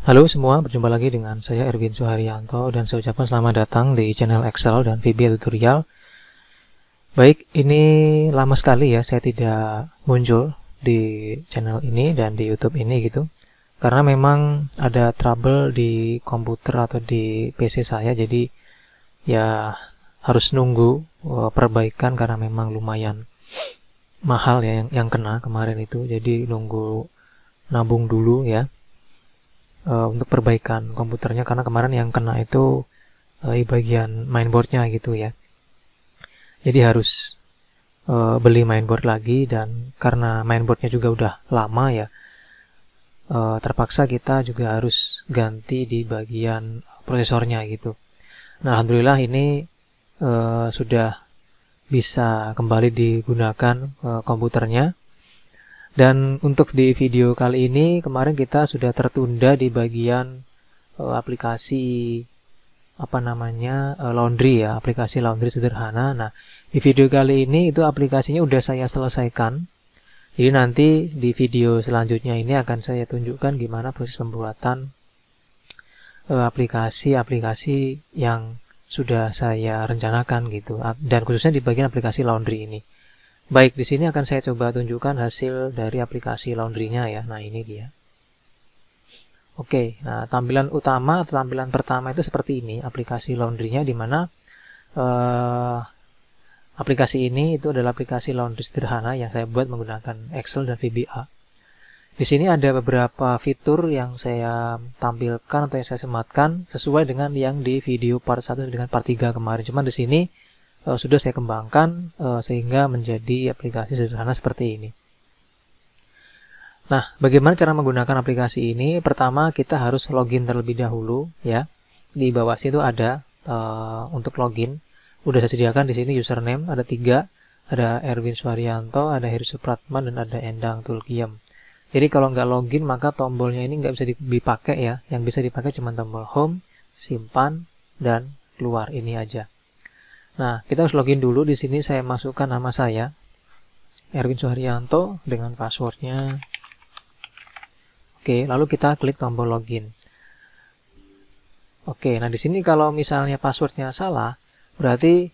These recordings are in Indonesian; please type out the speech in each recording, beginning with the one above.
Halo semua, berjumpa lagi dengan saya Erwin Suharyanto dan saya ucapkan selamat datang di channel Excel dan VBA Tutorial. Baik, ini lama sekali ya saya tidak muncul di channel ini dan di YouTube ini gitu. Karena memang ada trouble di komputer atau di PC saya, jadi ya harus nunggu perbaikan karena memang lumayan mahal ya yang kena kemarin itu. Jadi nunggu nabung dulu ya. Untuk perbaikan komputernya karena kemarin yang kena itu di bagian mainboardnya gitu ya. Jadi harus beli mainboard lagi, dan karena mainboardnya juga udah lama ya, terpaksa kita juga harus ganti di bagian prosesornya gitu. Nah, alhamdulillah ini sudah bisa kembali digunakan komputernya. Dan untuk di video kali ini, kemarin kita sudah tertunda di bagian aplikasi laundry ya, aplikasi laundry sederhana. Nah, di video kali ini itu aplikasinya udah saya selesaikan. Jadi nanti di video selanjutnya ini akan saya tunjukkan gimana proses pembuatan aplikasi-aplikasi yang sudah saya rencanakan gitu, dan khususnya di bagian aplikasi laundry ini. Baik, di sini akan saya coba tunjukkan hasil dari aplikasi laundry-nya ya. Nah, ini dia. Oke, nah tampilan utama atau tampilan pertama itu seperti ini, aplikasi laundry-nya, di mana aplikasi ini itu adalah aplikasi laundry sederhana yang saya buat menggunakan Excel dan VBA. Di sini ada beberapa fitur yang saya tampilkan atau yang saya sematkan sesuai dengan yang di video part 1 dengan part 3 kemarin. Cuman di sini sudah saya kembangkan sehingga menjadi aplikasi sederhana seperti ini. Nah, bagaimana cara menggunakan aplikasi ini? Pertama, kita harus login terlebih dahulu ya. Di bawah situ ada untuk login. Udah saya sediakan di sini username ada 3, ada Erwin Suharyanto, ada Heri Supratman, dan ada Endang Tulkiem. Jadi kalau nggak login maka tombolnya ini nggak bisa dipakai ya. Yang bisa dipakai cuma tombol home, simpan, dan keluar, ini aja. Nah, kita harus login dulu. Di sini saya masukkan nama saya, Erwin Suharyanto, dengan passwordnya. Oke, lalu kita klik tombol login. Oke, nah di sini kalau misalnya passwordnya salah, berarti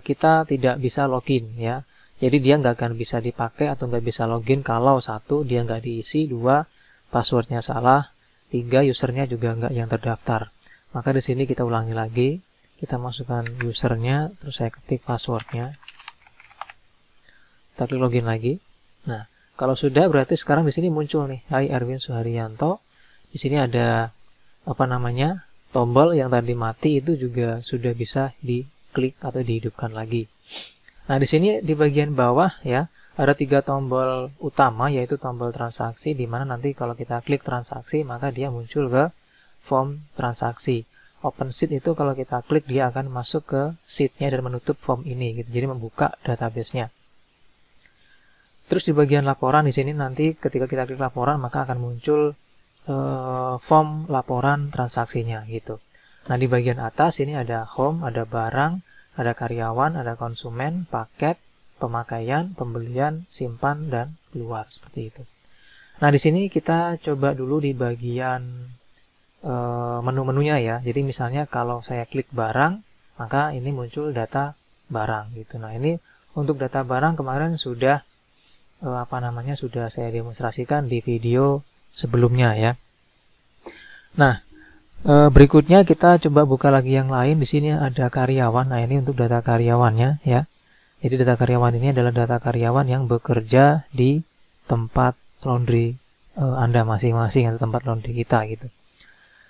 kita tidak bisa login ya. Jadi dia nggak akan bisa dipakai atau nggak bisa login kalau 1, dia nggak diisi, 2, passwordnya salah, 3, usernya juga nggak yang terdaftar. Maka di sini kita ulangi lagi. Kita masukkan usernya, terus saya ketik passwordnya. Kita klik login lagi. Nah, kalau sudah berarti sekarang di sini muncul nih, Hai Erwin Suharyanto. Di sini ada tombol yang tadi mati itu juga sudah bisa diklik atau dihidupkan lagi. Nah, di sini di bagian bawah ya ada 3 tombol utama, yaitu tombol transaksi, di mana nanti kalau kita klik transaksi maka dia muncul ke form transaksi. Open sheet itu kalau kita klik dia akan masuk ke sheet-nya dan menutup form ini gitu. Jadi membuka database-nya. Terus di bagian laporan di sini nanti ketika kita klik laporan maka akan muncul form laporan transaksinya gitu. Nah, di bagian atas ini ada home, ada barang, ada karyawan, ada konsumen, paket, pemakaian, pembelian, simpan, dan keluar, seperti itu. Nah, di sini kita coba dulu di bagian menu-menunya ya. Jadi misalnya kalau saya klik barang, maka ini muncul data barang gitu. Nah, ini untuk data barang kemarin sudah sudah saya demonstrasikan di video sebelumnya ya. Nah, berikutnya kita coba buka lagi yang lain. Di sini ada karyawan. Nah, ini untuk data karyawannya ya. Jadi data karyawan ini adalah data karyawan yang bekerja di tempat laundry Anda masing-masing atau tempat laundry kita gitu.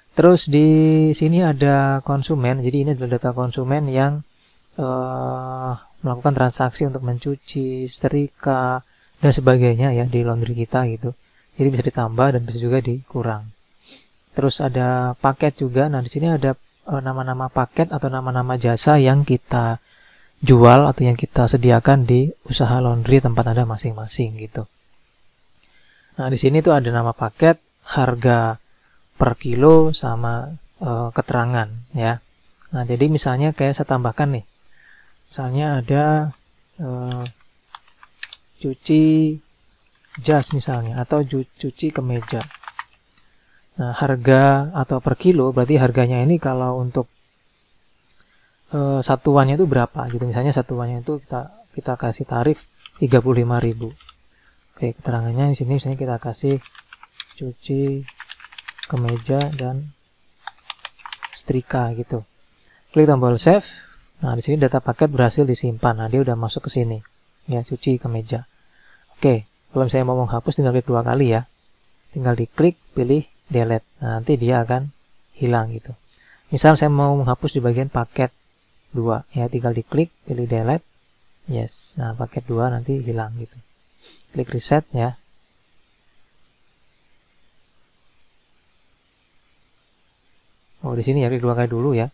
Terus di sini ada konsumen. Jadi ini adalah data konsumen yang melakukan transaksi untuk mencuci, setrika, dan sebagainya ya di laundry kita gitu. Jadi bisa ditambah dan bisa juga dikurang. Terus ada paket juga. Nah, di sini ada nama-nama paket atau nama-nama jasa yang kita jual atau yang kita sediakan di usaha laundry tempat Anda masing-masing gitu. Nah, di sini tuh ada nama paket, harga per kilo, sama keterangan ya. Nah, jadi misalnya kayak saya tambahkan nih. Misalnya ada cuci jas misalnya, atau cuci kemeja. Nah, harga atau per kilo berarti harganya ini kalau untuk satuannya itu berapa gitu. Misalnya satuannya itu kita kasih tarif 35.000. Oke, keterangannya di sini misalnya kita kasih cuci kemeja dan setrika gitu. Klik tombol save. Nah, di sini data paket berhasil disimpan. Nah, dia udah masuk ke sini. Ya, cuci kemeja. Oke, kalau saya mau menghapus tinggal klik 2 kali ya. Tinggal diklik, pilih delete. Nah, nanti dia akan hilang gitu. Misal saya mau menghapus di bagian paket 2 ya, tinggal diklik, pilih delete. Yes. Nah, paket 2 nanti hilang gitu. Klik reset ya. Oh, di sini ya, klik 2 kali dulu ya.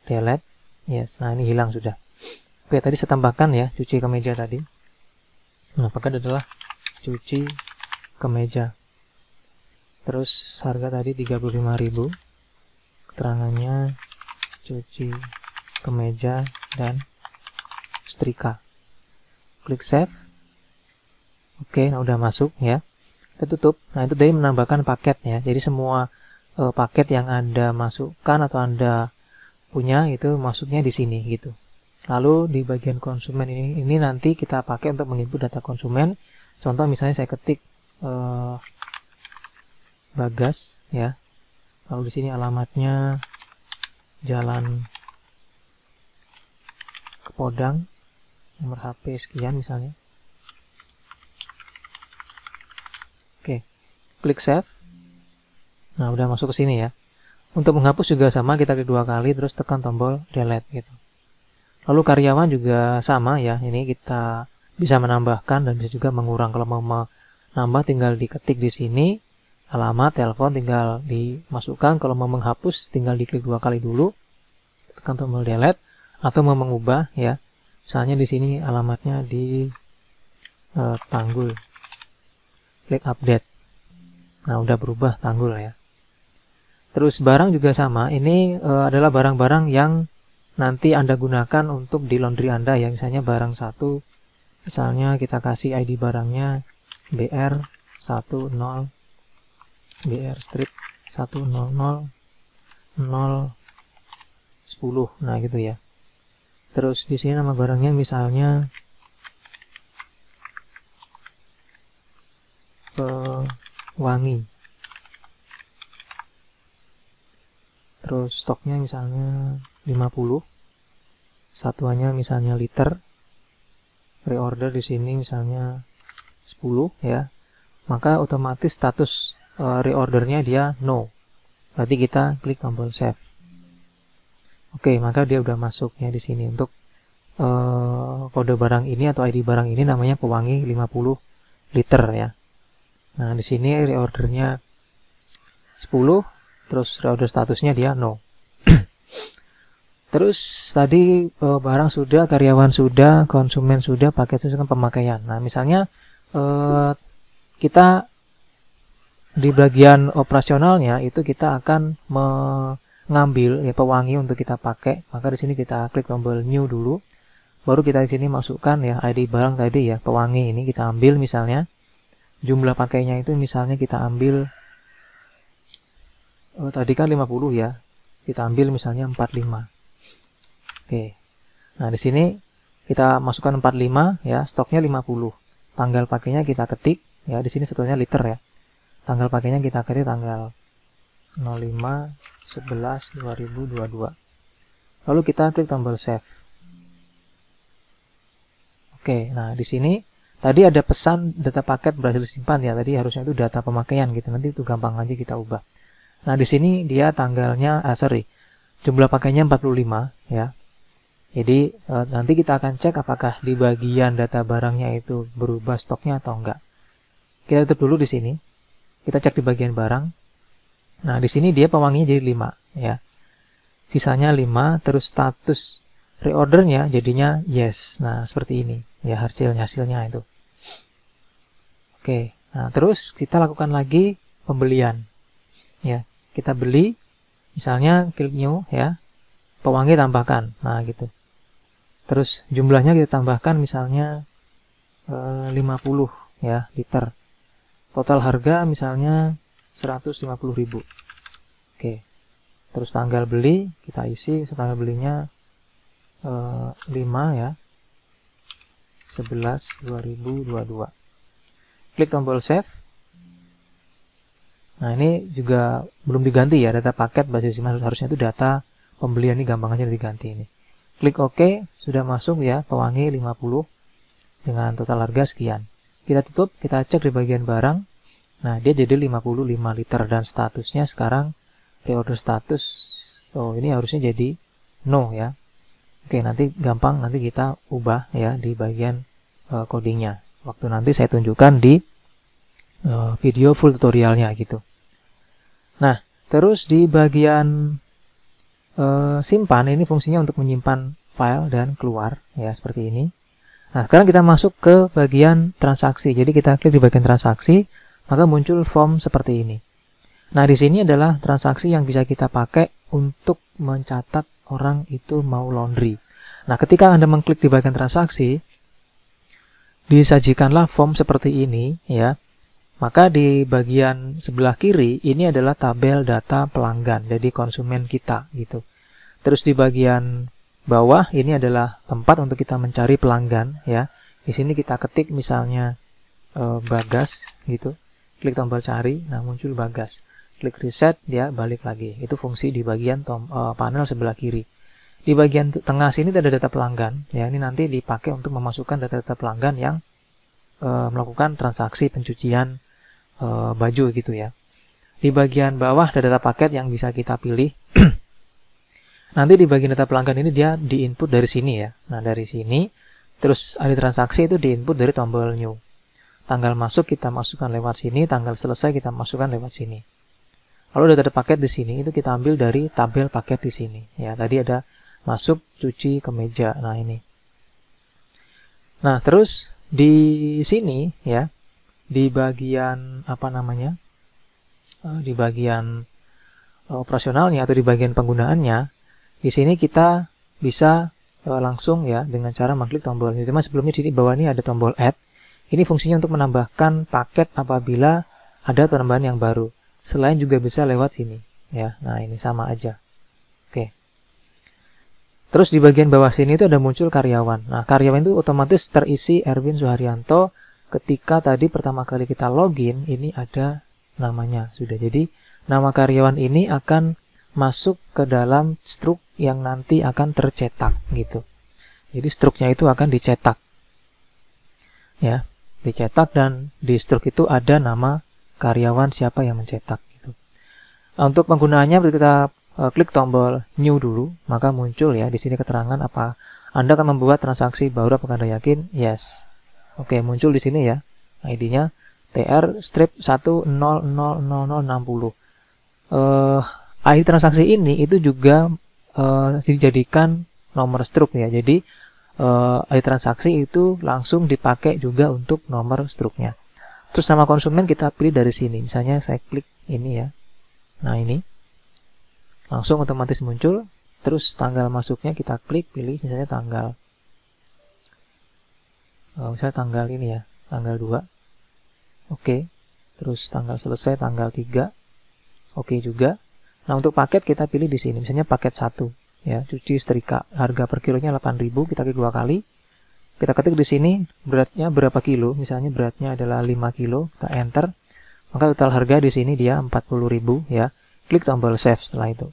Delete. Yes. Nah, ini hilang sudah. Oke, tadi saya tambahkan ya, cuci kemeja tadi. Nah, paket adalah cuci kemeja. Terus harga tadi 35.000. Keterangannya cuci kemeja dan setrika. Klik save. Oke, nah udah masuk ya. Kita tutup. Nah, itu tadi menambahkan paket ya. Jadi semua paket yang Anda masukkan atau Anda punya itu masuknya di sini gitu. Lalu di bagian konsumen ini nanti kita pakai untuk menginput data konsumen. Contoh misalnya saya ketik Bagas ya. Lalu di sini alamatnya Jalan Kepodang, nomor HP sekian misalnya. Oke, klik save. Nah, udah masuk ke sini ya. Untuk menghapus juga sama, kita klik 2 kali terus tekan tombol delete gitu. Lalu karyawan juga sama ya. Ini kita bisa menambahkan dan bisa juga mengurang. Kalau mau menambah tinggal diketik di sini. Alamat, telepon tinggal dimasukkan. Kalau mau menghapus tinggal diklik 2 kali dulu. Tekan tombol delete. Atau mau mengubah ya. Misalnya di sini alamatnya di Tanggul. Klik update. Nah, udah berubah Tanggul ya. Terus barang juga sama. Ini adalah barang-barang yang nanti Anda gunakan untuk di laundry Anda ya. Misalnya barang 1. Misalnya kita kasih ID barangnya BR10 BR strip 100 010. Nah, gitu ya. Terus di sini nama barangnya misalnya pewangi. Terus stoknya misalnya 50. Satuannya misalnya liter. Reorder di sini misalnya 10 ya. Maka otomatis status reordernya dia no. Berarti kita klik tombol save. Oke, maka dia udah masuk ya di sini. Untuk kode barang ini atau ID barang ini namanya pewangi 50 liter ya. Nah, di sini reordernya 10, terus reorder statusnya dia no. Terus tadi barang sudah, karyawan sudah, konsumen sudah, paket sudah, pemakaian. Nah, misalnya kita di bagian operasionalnya itu kita akan mengambil ya pewangi untuk kita pakai. Maka di sini kita klik tombol new dulu. Baru kita di sini masukkan ya ID barang tadi ya, pewangi ini kita ambil misalnya. Jumlah pakainya itu misalnya kita ambil tadi kan 50 ya. Kita ambil misalnya 45. Oke. Nah, di sini kita masukkan 45 ya, stoknya 50. Tanggal pakainya kita ketik ya, di sini sebetulnya liter ya. Tanggal pakainya kita ketik tanggal 05/11/2022. Lalu kita klik tombol save. Oke, nah di sini tadi ada pesan data paket berhasil disimpan ya. Tadi harusnya itu data pemakaian gitu. Nanti itu gampang aja kita ubah. Nah, di sini dia tanggalnya jumlah pakainya 45 ya. Jadi nanti kita akan cek apakah di bagian data barangnya itu berubah stoknya atau enggak. Kita tutup dulu di sini. Kita cek di bagian barang. Nah, di sini dia pewanginya jadi 5 ya. Sisanya 5, terus status reordernya jadinya yes. Nah, seperti ini ya hasilnya itu. Oke. Nah, terus kita lakukan lagi pembelian. Ya, kita beli misalnya klik new ya. Pewangi tambahkan. Nah, gitu. Terus jumlahnya kita tambahkan misalnya 50 ya liter. Total harga misalnya 150.000. Oke. Terus tanggal beli kita isi, tanggal belinya 5 ya. 11/2022. Klik tombol save. Nah, ini juga belum diganti ya, data paket basis harusnya itu data pembelian, ini gampang aja diganti ini. Klik OK, sudah masuk ya, pewangi 50 dengan total harga sekian. Kita tutup, kita cek di bagian barang. Nah, dia jadi 55 liter dan statusnya sekarang reorder status. Oh, ini harusnya jadi no ya. Oke, nanti gampang, nanti kita ubah ya di bagian codingnya. Waktu nanti saya tunjukkan di video full tutorialnya gitu. Nah, terus di bagian simpan, ini fungsinya untuk menyimpan file dan keluar ya, seperti ini. Nah, sekarang kita masuk ke bagian transaksi. Jadi kita klik di bagian transaksi, maka muncul form seperti ini. Nah, di sini adalah transaksi yang bisa kita pakai untuk mencatat orang itu mau laundry. Nah, ketika Anda mengklik di bagian transaksi, disajikanlah form seperti ini ya. Maka di bagian sebelah kiri ini adalah tabel data pelanggan, jadi konsumen kita gitu. Terus di bagian bawah ini adalah tempat untuk kita mencari pelanggan ya. Di sini kita ketik misalnya Bagas gitu. Klik tombol cari, nah muncul Bagas. Klik reset, dia balik lagi. Itu fungsi di bagian panel sebelah kiri. Di bagian tengah sini ada data pelanggan ya. Ini nanti dipakai untuk memasukkan data-data pelanggan yang melakukan transaksi pencucian baju gitu ya. Di bagian bawah ada data paket yang bisa kita pilih. Nanti di bagian data pelanggan ini dia diinput dari sini ya. Nah, dari sini terus ID transaksi itu diinput dari tombol new. Tanggal masuk kita masukkan lewat sini, tanggal selesai kita masukkan lewat sini. Lalu data paket di sini itu kita ambil dari tabel paket di sini ya. Tadi ada masuk, cuci, kemeja. Nah, ini. Nah, terus di sini ya, di bagian apa namanya, di bagian operasionalnya atau di bagian penggunaannya, di sini kita bisa langsung ya dengan cara mengklik tombol. Cuma sebelumnya di bawah ini ada tombol add. Ini fungsinya untuk menambahkan paket apabila ada penambahan yang baru. Selain juga bisa lewat sini ya. Nah, ini sama aja. Oke. Terus di bagian bawah sini itu ada muncul karyawan. Nah, karyawan itu otomatis terisi Erwin Suharyanto. Ketika tadi pertama kali kita login, ini ada namanya sudah. Jadi nama karyawan ini akan masuk ke dalam struk yang nanti akan tercetak gitu. Jadi struknya itu akan dicetak. Ya, dicetak dan di struk itu ada nama karyawan siapa yang mencetak gitu. Untuk penggunaannya kita klik tombol new dulu, maka muncul ya di sini keterangan apa Anda akan membuat transaksi baru, apakah Anda yakin? Yes. Oke, muncul di sini ya. ID-nya TR-10000060. ID transaksi ini itu juga dijadikan nomor struk ya. Jadi ID transaksi itu langsung dipakai juga untuk nomor struknya. Terus nama konsumen kita pilih dari sini. Misalnya saya klik ini ya. Nah, ini. Langsung otomatis muncul. Terus tanggal masuknya kita klik, pilih misalnya tanggal misalnya tanggal ini ya, tanggal 2. Oke. Terus tanggal selesai tanggal 3. Oke juga. Nah, untuk paket kita pilih di sini, misalnya paket 1 ya, cuci setrika. Harga per kilonya 8.000, kita klik 2 kali. Kita ketik di sini beratnya berapa kilo, misalnya beratnya adalah 5 kilo, kita enter. Maka total harga di sini dia 40.000 ya. Klik tombol save setelah itu.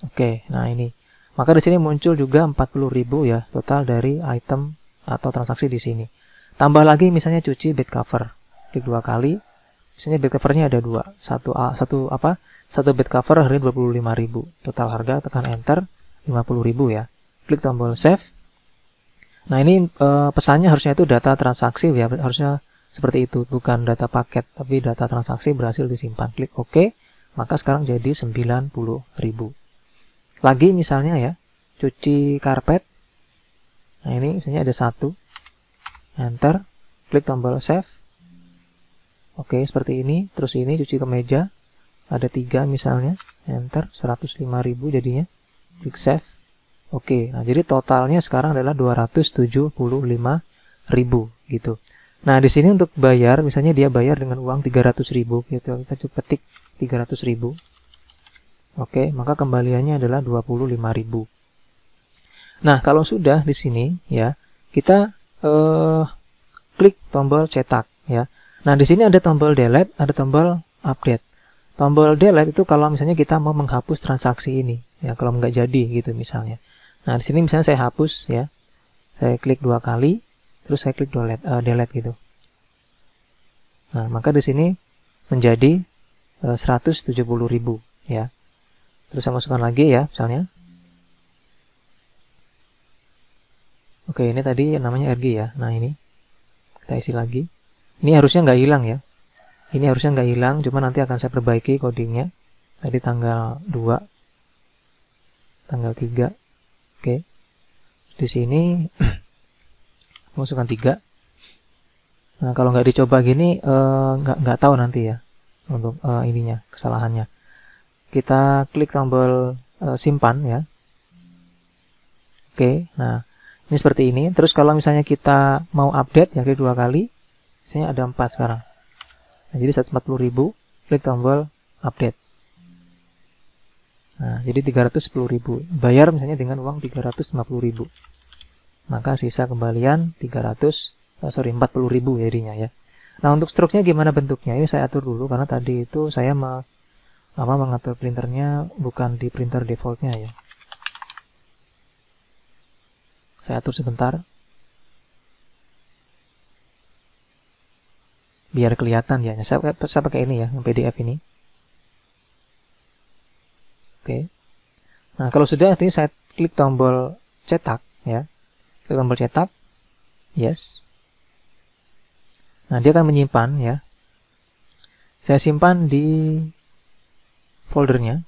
Oke, nah ini. Maka di sini muncul juga 40.000 ya, total dari item atau transaksi di sini. Tambah lagi misalnya cuci bed cover. Klik 2 kali. Misalnya bed covernya ada 2. Satu bed cover harganya 25.000. Total harga tekan enter 50.000 ya. Klik tombol save. Nah, ini pesannya harusnya itu data transaksi ya, harusnya seperti itu, bukan data paket, tapi data transaksi berhasil disimpan. Klik OK. Maka sekarang jadi 90.000. Lagi misalnya ya, cuci karpet. Nah, ini misalnya ada 1. Enter. Klik tombol save. Oke, seperti ini. Terus ini cuci kemeja. Ada 3 misalnya. Enter. 105.000 jadinya. Klik save. Oke, nah jadi totalnya sekarang adalah 275.000 gitu. Nah, di sini untuk bayar, misalnya dia bayar dengan uang 300.000 gitu. Kita coba ketik 300.000. Oke, maka kembaliannya adalah 25.000. Nah, kalau sudah di sini ya, kita klik tombol cetak ya. Nah, di sini ada tombol delete, ada tombol update. Tombol delete itu kalau misalnya kita mau menghapus transaksi ini ya, kalau nggak jadi gitu misalnya. Nah, di sini misalnya saya hapus ya. Saya klik 2 kali, terus saya klik delete gitu. Nah, maka di sini menjadi 170.000 ya. Terus saya masukkan lagi ya, misalnya. Oke, ini tadi namanya RG ya. Nah, ini kita isi lagi. Ini harusnya nggak hilang ya. Ini harusnya nggak hilang, cuma nanti akan saya perbaiki codingnya. Tadi tanggal 2, tanggal 3. Oke. Di sini masukkan 3. Nah, kalau nggak dicoba gini, nggak tahu nanti ya untuk ininya, kesalahannya. Kita klik tombol simpan ya. Oke, nah ini seperti ini. Terus kalau misalnya kita mau update ya, klik 2 kali. Misalnya ada 4 sekarang. Nah, jadi 140.000, klik tombol update. Nah, jadi 310.000. Bayar misalnya dengan uang 350.000. Maka sisa kembalian 40.000 jadinya ya. Nah, untuk struknya gimana bentuknya? Ini saya atur dulu karena tadi itu saya mengatur printernya bukan di printer defaultnya ya. Saya atur sebentar. Biar kelihatan ya. Saya pakai ini ya, yang PDF ini. Oke. Nah, kalau sudah nanti saya klik tombol cetak ya. Klik tombol cetak. Yes. Nah, dia akan menyimpan ya. Saya simpan di foldernya.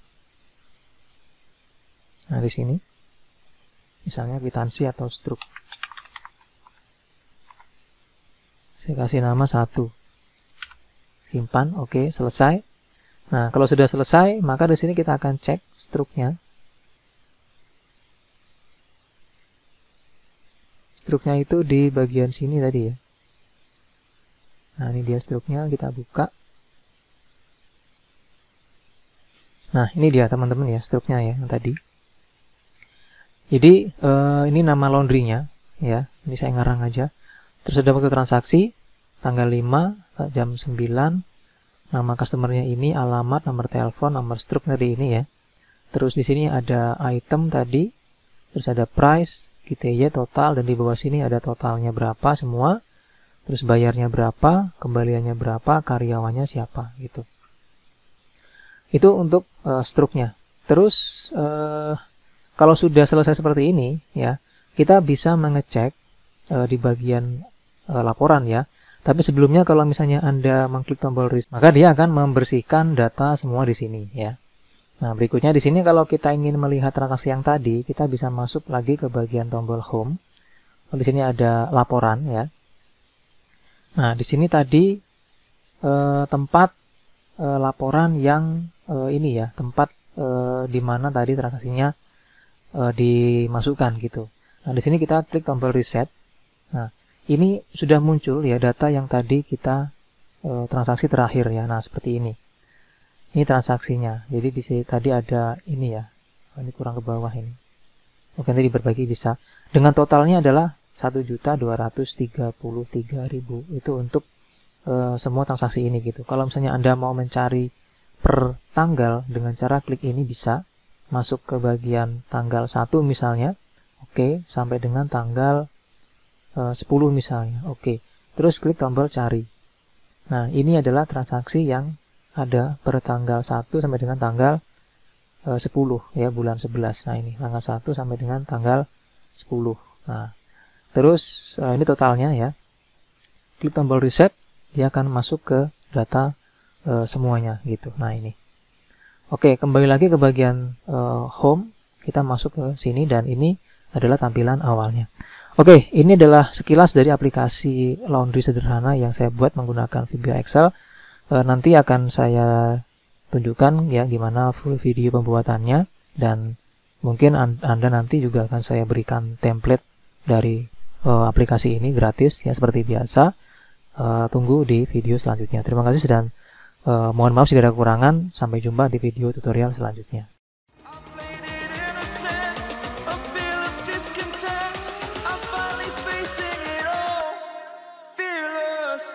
Nah, di sini. Misalnya kwitansi atau struk. Saya kasih nama 1. Simpan, oke, selesai. Nah, kalau sudah selesai, maka di sini kita akan cek struknya. Struknya itu di bagian sini tadi ya. Nah, ini dia struknya, kita buka. Nah, ini dia teman-teman ya, struknya ya, yang tadi. Jadi, ini nama laundry-nya ya. Ini saya ngarang aja. Terus ada waktu transaksi, tanggal 5, jam 9, nama customer-nya ini, alamat, nomor telepon, nomor struk tadi ini ya. Terus di sini ada item tadi, terus ada price, GTY total, dan di bawah sini ada totalnya berapa semua, terus bayarnya berapa, kembaliannya berapa, karyawannya siapa gitu. Itu untuk struknya. Terus kalau sudah selesai seperti ini ya, kita bisa mengecek di bagian laporan ya. Tapi sebelumnya kalau misalnya Anda mengklik tombol reset, maka dia akan membersihkan data semua di sini ya. Nah, berikutnya di sini kalau kita ingin melihat transaksi yang tadi, kita bisa masuk lagi ke bagian tombol home. Di sini ada laporan ya. Nah, di sini tadi tempat laporan yang ini ya, tempat di mana tadi transaksinya dimasukkan gitu. Nah, di sini kita klik tombol reset. Nah, ini sudah muncul ya data yang tadi kita transaksi terakhir ya. Nah, seperti ini. Ini transaksinya. Jadi di sini tadi ada ini ya. Ini kurang ke bawah ini. Oke, nanti diberbagi bisa. Dengan totalnya adalah 1.233.000. Itu untuk semua transaksi ini gitu. Kalau misalnya Anda mau mencari per tanggal dengan cara klik ini bisa masuk ke bagian tanggal 1 misalnya. Oke, sampai dengan tanggal 10 misalnya. Oke. Terus klik tombol cari. Nah, ini adalah transaksi yang ada per tanggal 1 sampai dengan tanggal 10 ya, bulan 11. Nah, ini tanggal 1 sampai dengan tanggal 10. Nah, terus ini totalnya ya. Klik tombol reset, dia akan masuk ke data semuanya gitu. Nah, ini. Oke, kembali lagi ke bagian home. Kita masuk ke sini dan ini adalah tampilan awalnya. Oke, ini adalah sekilas dari aplikasi laundry sederhana yang saya buat menggunakan VBA Excel. Nanti akan saya tunjukkan ya gimana full video pembuatannya, dan mungkin Anda nanti juga akan saya berikan template dari aplikasi ini gratis ya seperti biasa. tunggu di video selanjutnya. Terima kasih dan mohon maaf jika ada kekurangan. Sampai jumpa di video tutorial selanjutnya. Fearless.